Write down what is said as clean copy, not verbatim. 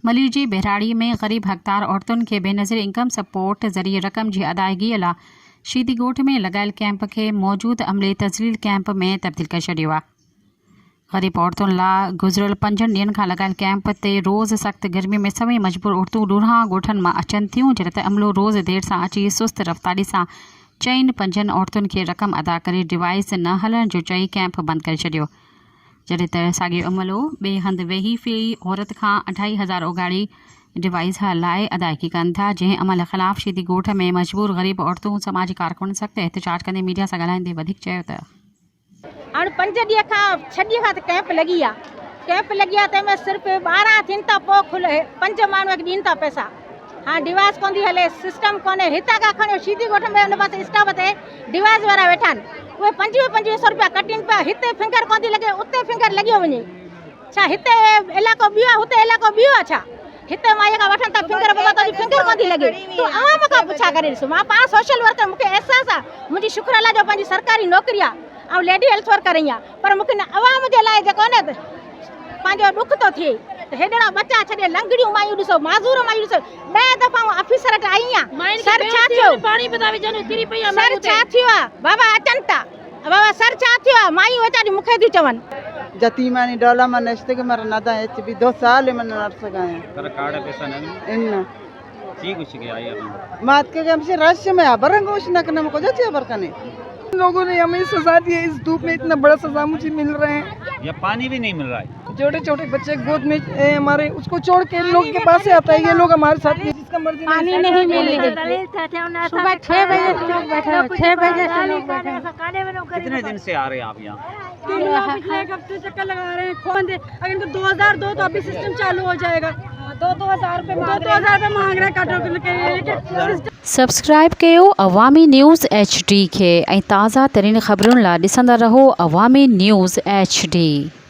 मलीर बहराड़ी में गरीब हक़दार औरतुन के बेनज़ीर इनकम सपोर्ट ज़रिए रक़म की अदायगी लाइ शीदी ॻोठ में लगायल कैंप के मौजूद अमले तज़लील कैंप में तब्दील कर छॾियो आहे। गरीब औरतुन लाइ गुज़िरियल 5 ॾींहनि खां लगायल कैंप ते रोज़ सख़्त गर्मी में सभई मजबूर औरतूं ॾूंहां ॻोठनि मां अचनि थियूं, जॾहिं त अमलो रोज़ देर सां अची सुस्त रफ़्तारी सां 4-5 औरतुन खे रक़म अदा करे डिवाइस न हलण जो चई कैंप बंदि करे छॾियो, जॾहिं त साॻियो अमलो ॿिए हंधि वेही फी औरत खां 2500 उगाड़ी डिवाइस लाइ अदायगी कनि था, जंहिं अमल ख़िलाफ़ शीदी ॻोठ में मजबूर गरीब औरतूं समाजी कारकुन सख़्त एहतजाज कंदे मीडिया सां ॻाल्हाईंदे वधीक चयो त हाणे 5 ॾींहं खां 6 ॾींहं खां त कैंप लॻी आहे तंहिंमें सिर्फ़ु 12 थियनि था पोइ खुले 5 माण्हू ॾियनि था पैसा। हाँ डिवाइस कोन थी हले, सिस्टम कोन्हे, हितां खां खणो शीदी ॻोठ में हुन पासे स्टाफ ते डिवाइस वारा वेठा आहिनि, उहे 2500 रुपया कटिनि पिया, हिते फिंगर कोन थी लॻे, उते फिंगर लॻियो वञे, छा हिते इलाइक़ो ॿियो आहे हुते इलाइक़ो ॿियो आहे छा? हिते मां खां वठनि था फिंगर बाबा तुंहिंजी फिंगर कोन थी लॻे, तूं आवाम खां पुछा करे ॾिसो। मां पाण सोशल वर्कर, मूंखे अहसासु आहे, मुंहिंजी शुक्र अल्लाह जो पंहिंजी सरकारी नौकिरी आहे ऐं लेडी हेल्थ वर्कर आहियां, पर मूंखे न आवाम जे लाइ जेको न पंहिंजो ॾुख थो थिए त हेॾा बचा छॾे लंगड़ियूं मायूं ॾिसो, माज़ूर मायूं ॾिसो। 10 दफ़ा ऑफिसर वटि आई आहियां, सर छा थियो, सर छा थियो आहे बाबा, अचनि था बाबा, सर छा थियो आहे, मायूं वीचारी मूंखे थियूं चवनि जतीमानी डोला मन इश्ते के मर नदा एच भी 2 साल मन नर सगाए पर कार्ड पैसा नहीं इन ठीक कुछ के आई अभी मात के हमसे रश में बरंग कुछ न करने को जाते बरकने लोगों ने हमें सजा दी है, इस धूप में इतना बड़ा सजा मुझे मिल रहे हैं, या पानी भी नहीं मिल रहा है। छोटे छोटे बच्चे गोद में हमारे उसको छोड़ के लोग के पास से आता है, ये लोग हमारे साथ जिसका मर्जी पानी नहीं मिलेगा। सुबह 6 बजे से लोग बैठे हैं, 6 बजे से लोग बैठे हैं। कितने दिन से आ रहे हैं आप यहाँ? पिछले एक हफ्ते चक्कर लगा रहे हैं, अगर इनको 2002 तो अभी सिस्टम चालू हो जाएगा, 2-2000 रुपये मांग रहे हैं। सब्सक्राइब कयो अवामी न्यूज़ HD के ऐं ताज़ा तरीन ख़बरुनि लाइ ॾिसंदा रहो अवामी न्यूज़ HD।